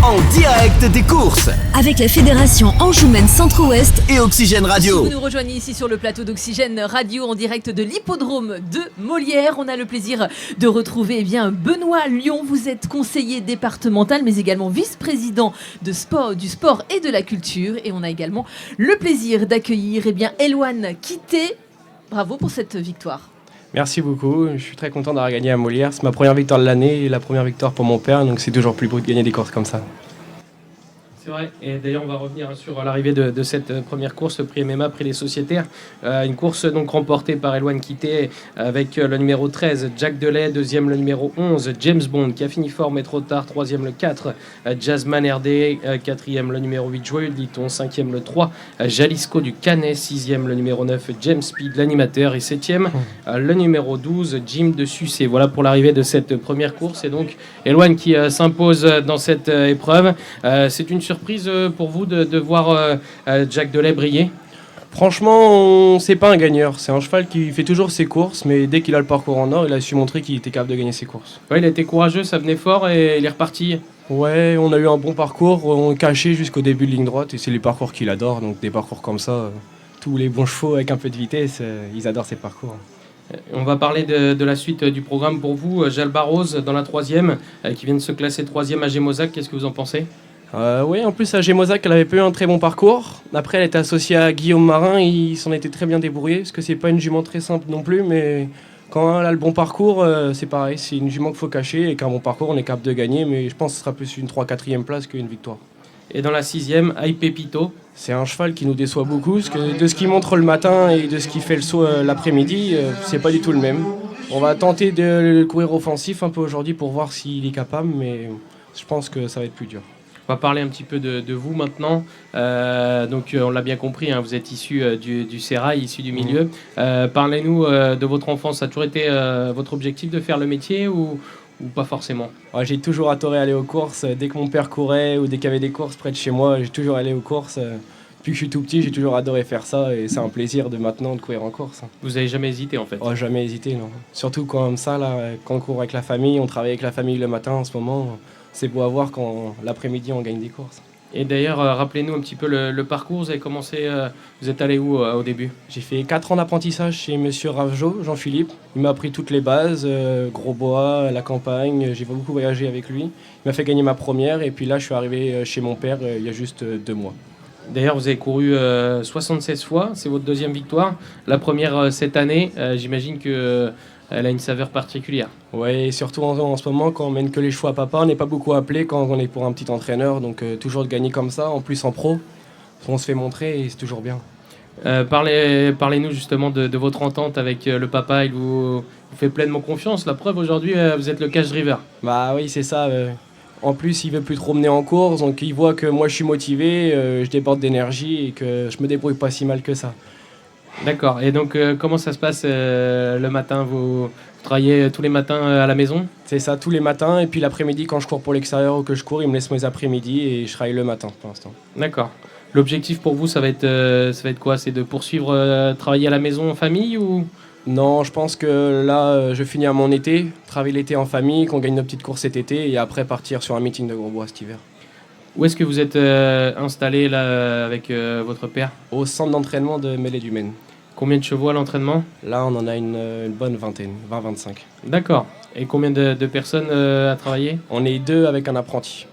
en direct des courses. Avec la Fédération Anjoumen Centre-Ouest et Oxygène Radio. Vous nous rejoignez ici sur le plateau d'Oxygène Radio en direct de l'hippodrome de Molière. On a le plaisir de retrouver Benoît Lyon. Vous êtes conseiller départemental mais également vice-président du sport et de la culture. Et on a également le plaisir d'accueillir Eloane Quitté. Bravo pour cette victoire. Merci beaucoup, je suis très content d'avoir gagné à Molière. C'est ma première victoire de l'année et la première victoire pour mon père, donc c'est toujours plus beau de gagner des courses comme ça. C'est vrai, et d'ailleurs on va revenir sur l'arrivée de cette première course, prix MMA, prix des sociétaires. Une course donc remportée par Eloane Quitté avec le numéro 13, Jack Delay, deuxième le numéro 11, James Bond, qui a fini fort mais trop tard, troisième le 4, Jasmine RD, quatrième le numéro 8, Joyeux de Liton, cinquième le 3, Jalisco du Canet, sixième le numéro 9, James Speed, l'animateur, et septième le numéro 12, Jim de Sucé. Voilà pour l'arrivée de cette première course, et donc Eloane qui s'impose dans cette épreuve. C'est une surprise pour vous de voir Jack Delay briller? Franchement, c'est pas un gagneur. C'est un cheval qui fait toujours ses courses, mais dès qu'il a le parcours en or, il a su montrer qu'il était capable de gagner ses courses. Ouais, il a été courageux, ça venait fort et il est reparti. Ouais, on a eu un bon parcours, on caché jusqu'au début de ligne droite, et c'est les parcours qu'il adore. Donc des parcours comme ça, tous les bons chevaux avec un peu de vitesse, ils adorent ces parcours. On va parler de la suite du programme pour vous. Jalba Rose dans la troisième, qui vient de se classer troisième à Gémozac. Qu'est-ce que vous en pensez? Oui, en plus à Gémozac, elle avait pas eu un très bon parcours. Après, elle était associée à Guillaume Marin, il s'en était très bien débrouillé, parce que c'est pas une jument très simple non plus, mais quand elle a le bon parcours, c'est pareil, c'est une jument qu'il faut cacher, et qu'un bon parcours, on est capable de gagner, mais je pense que ce sera plus une 3-4e place qu'une victoire. Et dans la sixième, Aïe Pépito. C'est un cheval qui nous déçoit beaucoup, parce que de ce qu'il montre le matin et de ce qu'il fait le saut l'après-midi, c'est pas du tout le même. On va tenter de courir offensif un peu aujourd'hui pour voir s'il est capable, mais je pense que ça va être plus dur. On va parler un petit peu de vous maintenant. Donc on l'a bien compris, hein, vous êtes issu du sérail, issu du milieu. Parlez-nous de votre enfance. Ça a toujours été votre objectif de faire le métier ou pas forcément? Ouais, j'ai toujours adoré aller aux courses. Dès que mon père courait ou dès qu'il y avait des courses près de chez moi, j'ai toujours allé aux courses. Depuis que je suis tout petit, j'ai toujours adoré faire ça et c'est un plaisir de maintenant de courir en course. Vous n'avez jamais hésité en fait? Oh, jamais hésité, non. Surtout comme ça, là, quand on court avec la famille, on travaille avec la famille le matin en ce moment. C'est beau à voir quand l'après-midi on gagne des courses. Et d'ailleurs, rappelez-nous un petit peu le parcours. Vous avez commencé, vous êtes allé où au début? J'ai fait 4 ans d'apprentissage chez Monsieur Ravjo, Jean-Philippe. Il m'a appris toutes les bases, Grosbois, la campagne. J'ai beaucoup voyagé avec lui. Il m'a fait gagner ma première et puis là je suis arrivé chez mon père il y a juste 2 mois. D'ailleurs, vous avez couru 76 fois, c'est votre deuxième victoire. La première cette année, j'imagine que elle a une saveur particulière. Oui, surtout en ce moment, quand on mène que les chevaux à papa, on n'est pas beaucoup appelé quand on est pour un petit entraîneur. Donc toujours de gagner comme ça, en plus en pro, on se fait montrer et c'est toujours bien. Parlez-nous justement de votre entente avec le papa. Il vous fait pleinement confiance. La preuve, aujourd'hui, vous êtes le cash driver. Bah oui, c'est ça. En plus, il veut plus trop mener en course, donc il voit que moi je suis motivé, je déborde d'énergie et que je me débrouille pas si mal que ça. D'accord. Et donc, comment ça se passe le matin? Vous travaillez tous les matins à la maison? C'est ça, tous les matins. Et puis l'après-midi, quand je cours pour l'extérieur ou que je cours, il me laisse mes après-midi et je travaille le matin pour l'instant. D'accord. L'objectif pour vous, ça va être quoi? C'est de poursuivre travailler à la maison en famille ou? Non, je pense que là, je finis à mon été, travailler l'été en famille, qu'on gagne nos petites courses cet été et après partir sur un meeting de Grosbois cet hiver. Où est-ce que vous êtes installé là avec votre père? Au centre d'entraînement de Mêlée du Maine. Combien de chevaux à l'entraînement? Là, on en a une bonne vingtaine, 20-25. D'accord. Et combien de personnes à travailler? On est 2 avec un apprenti.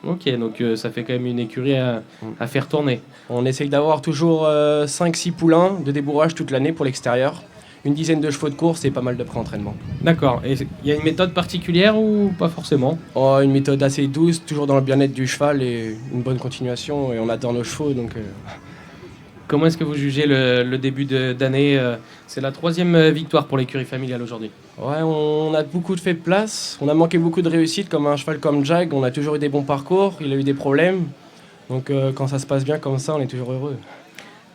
Ok, donc ça fait quand même une écurie à faire tourner. On essaye d'avoir toujours 5-6 poulains de débourrage toute l'année pour l'extérieur. Une dizaine de chevaux de course et pas mal de pré-entraînement. D'accord. Et il y a une méthode particulière ou pas forcément? Oh, une méthode assez douce, toujours dans le bien-être du cheval et une bonne continuation. Et on adore nos chevaux, donc... Comment est-ce que vous jugez le début d'année? C'est la 3e victoire pour l'écurie familiale aujourd'hui. Ouais, on a beaucoup fait de place. On a manqué beaucoup de réussite comme un cheval comme Jack. On a toujours eu des bons parcours, il a eu des problèmes. Donc quand ça se passe bien comme ça, on est toujours heureux.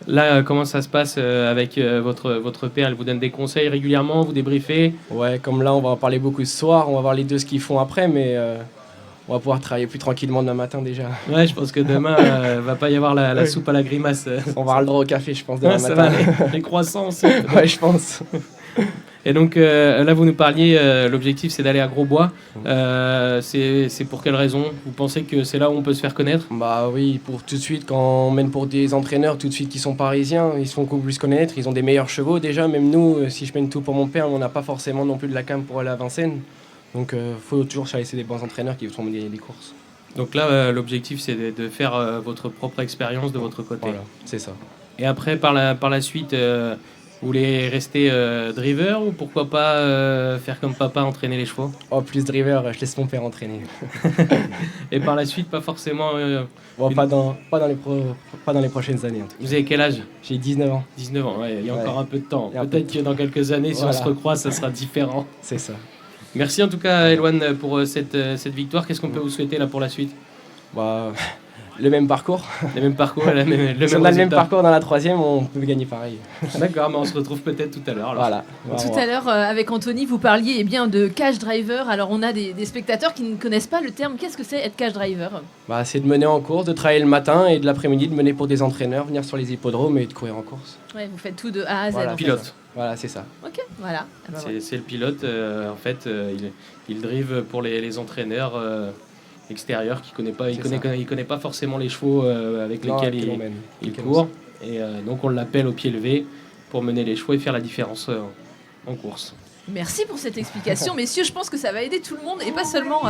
Là, comment ça se passe avec votre père? Elle vous donne des conseils régulièrement, vous débriefez? Ouais, comme là, on va en parler beaucoup ce soir. On va voir les deux ce qu'ils font après, mais on va pouvoir travailler plus tranquillement demain matin déjà. Ouais, je pense que demain, va pas y avoir la soupe à la grimace. On va avoir le droit au café, je pense, demain matin. Ça va, les croissants aussi. Ouais, je pense. Et donc là, vous nous parliez, l'objectif c'est d'aller à Grosbois. C'est pour quelle raison? Vous pensez que c'est là où on peut se faire connaître? Bah oui, pour tout de suite, quand on mène pour des entraîneurs tout de suite qui sont parisiens, ils se font beaucoup plus connaître, ils ont des meilleurs chevaux déjà. Même nous, si je mène tout pour mon père, on n'a pas forcément non plus de la cam pour aller à Vincennes. Donc faut toujours laisser des bons entraîneurs qui vont mener des courses. Donc là, l'objectif c'est de faire votre propre expérience de votre côté. Voilà, c'est ça. Et après, par la suite, vous voulez rester driver ou pourquoi pas faire comme papa, entraîner les chevaux? Oh, plus driver, je laisse mon père entraîner. Et par la suite, pas forcément... Bon, pas dans les prochaines années en tout cas. Vous avez quel âge? J'ai 19 ans. 19 ans, ouais, il y a encore un peu de temps. Il y a un peu Peut-être de que dans quelques années, si Voilà. on se recroise, ça sera différent. C'est ça. Merci en tout cas, Eloane, pour cette victoire. Qu'est-ce qu'on peut vous souhaiter là pour la suite? Bah, le même parcours. Le même parcours, le Si même on a le même résultat. parcours dans la troisième, on peut gagner pareil. D'accord, mais on se retrouve peut-être tout à l'heure. alors. Voilà. Tout à l'heure, avec Anthony, vous parliez bien de cash driver. Alors, on a des spectateurs qui ne connaissent pas le terme. Qu'est-ce que c'est être cash driver? Bah, c'est de mener en course, de travailler le matin et de l'après-midi de mener pour des entraîneurs, venir sur les hippodromes et de courir en course. Ouais, vous faites tout de A à Z. Voilà. en fait. Pilote. Voilà, c'est ça. Ok, voilà. Ah bah voilà. C'est le pilote, en fait, il drive pour les entraîneurs extérieurs qui connaît pas, il connaît pas forcément les chevaux avec Non, lesquels quel on mène. il Quel court. Et donc on l'appelle au pied levé pour mener les chevaux et faire la différence en course. Merci pour cette explication, messieurs. Je pense que ça va aider tout le monde et pas seulement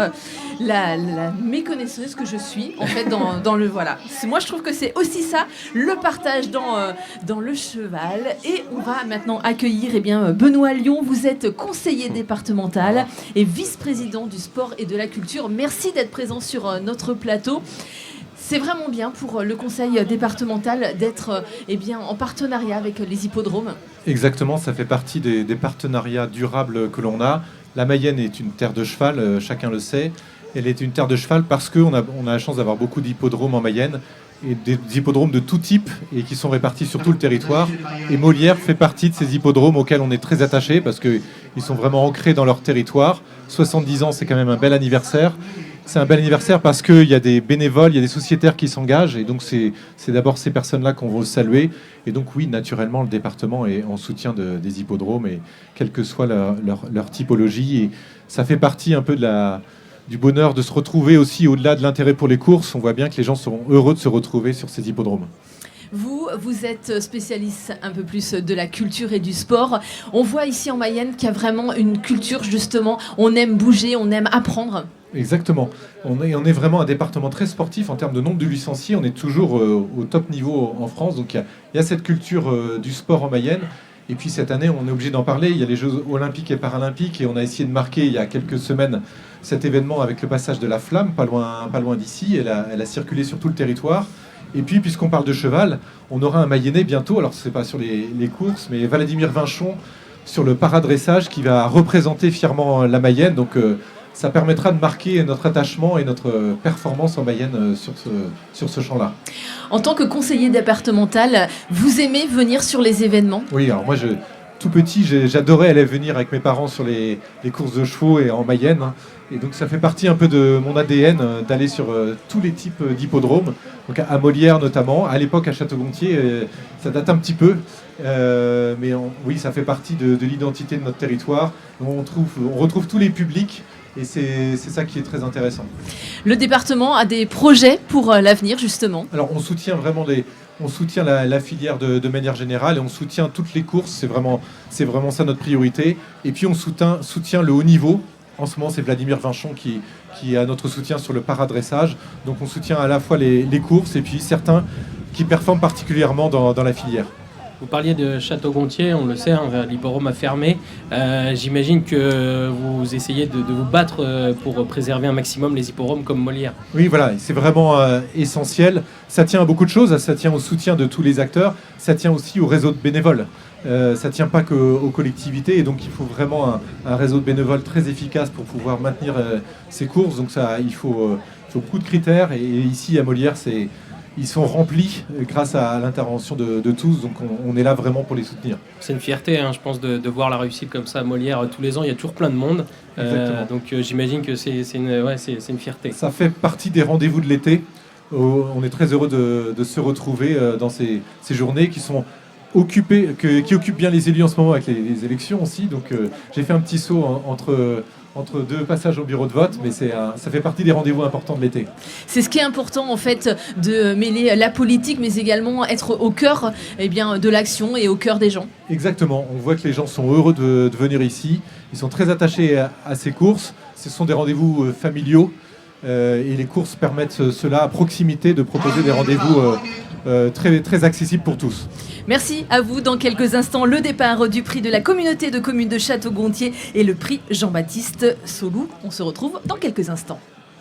la méconnaisseuse que je suis en fait dans le voilà. Moi, je trouve que c'est aussi ça le partage dans le cheval. Et on va maintenant accueillir Benoît Lyon. Vous êtes conseiller départemental et vice-président du sport et de la culture. Merci d'être présent sur notre plateau. C'est vraiment bien pour le conseil départemental d'être en partenariat avec les hippodromes. Exactement, ça fait partie des partenariats durables que l'on a. La Mayenne est une terre de cheval, chacun le sait. Elle est une terre de cheval parce qu'on a la chance d'avoir beaucoup d'hippodromes en Mayenne, et des hippodromes de tout type et qui sont répartis sur tout le territoire. Et Molière fait partie de ces hippodromes auxquels on est très attaché parce qu'ils sont vraiment ancrés dans leur territoire. 70 ans, c'est quand même un bel anniversaire. C'est un bel anniversaire parce qu'il y a des bénévoles, il y a des sociétaires qui s'engagent, et donc c'est d'abord ces personnes-là qu'on veut saluer. Et donc oui, naturellement, le département est en soutien des hippodromes, et quelle que soit leur typologie. Et ça fait partie un peu du bonheur de se retrouver aussi au-delà de l'intérêt pour les courses. On voit bien que les gens seront heureux de se retrouver sur ces hippodromes. Vous êtes spécialiste un peu plus de la culture et du sport. On voit ici en Mayenne qu'il y a vraiment une culture, justement. On aime bouger, on aime apprendre. Exactement. On est vraiment un département très sportif en termes de nombre de licenciés. On est toujours au top niveau en France. Donc il y a cette culture du sport en Mayenne. Et puis cette année, on est obligé d'en parler. Il y a les Jeux olympiques et paralympiques. Et on a essayé de marquer il y a quelques semaines cet événement avec le passage de la flamme, pas loin d'ici. Elle a circulé sur tout le territoire. Et puis, puisqu'on parle de cheval, on aura un Mayennais bientôt. Alors, ce n'est pas sur les courses, mais Vladimir Vinchon sur le paradressage qui va représenter fièrement la Mayenne. Donc, ça permettra de marquer notre attachement et notre performance en Mayenne sur ce champ-là. En tant que conseiller départemental, vous aimez venir sur les événements? Oui, alors moi, tout petit, j'adorais aller venir avec mes parents sur les courses de chevaux et en Mayenne. Et donc ça fait partie un peu de mon ADN d'aller sur tous les types d'hippodromes. Donc à Molière notamment, à l'époque à Château-Gontier, ça date un petit peu. Mais oui, ça fait partie de l'identité de notre territoire. On retrouve tous les publics. Et c'est ça qui est très intéressant. Le département a des projets pour l'avenir, justement? Alors, on soutient vraiment la filière de manière générale, et on soutient toutes les courses. C'est vraiment ça notre priorité. Et puis, on soutient le haut niveau. En ce moment, c'est Vladimir Vinchon qui a notre soutien sur le paradressage. Donc, on soutient à la fois les courses et puis certains qui performent particulièrement dans la filière. Vous parliez de Château-Gontier, on le sait, l'hippodrome a fermé. J'imagine que vous essayez de vous battre pour préserver un maximum les hippodromes comme Molière. Oui, voilà, c'est vraiment essentiel. Ça tient à beaucoup de choses, ça tient au soutien de tous les acteurs, ça tient aussi au réseau de bénévoles. Ça ne tient pas qu'aux collectivités, et donc il faut vraiment un réseau de bénévoles très efficace pour pouvoir maintenir ces courses. Donc il faut beaucoup de critères, et ici à Molière, ils sont remplis grâce à l'intervention de tous, donc on est là vraiment pour les soutenir. C'est une fierté, je pense, de voir la réussite comme ça à Molière tous les ans. Il y a toujours plein de monde, donc j'imagine que c'est une fierté. Ça fait partie des rendez-vous de l'été. On est très heureux de se retrouver dans ces journées qui sont qui occupe bien les élus en ce moment avec les élections aussi. Donc j'ai fait un petit saut entre deux passages au bureau de vote, mais ça fait partie des rendez-vous importants de l'été. C'est ce qui est important en fait, de mêler la politique, mais également être au cœur de l'action et au cœur des gens. Exactement, on voit que les gens sont heureux de venir ici, ils sont très attachés à ces courses, ce sont des rendez-vous familiaux, et les courses permettent cela à proximité, de proposer des rendez-vous très, très accessibles pour tous. Merci à vous. Dans quelques instants, le départ du prix de la communauté de communes de Château-Gontier et le prix Jean-Baptiste Solou. On se retrouve dans quelques instants.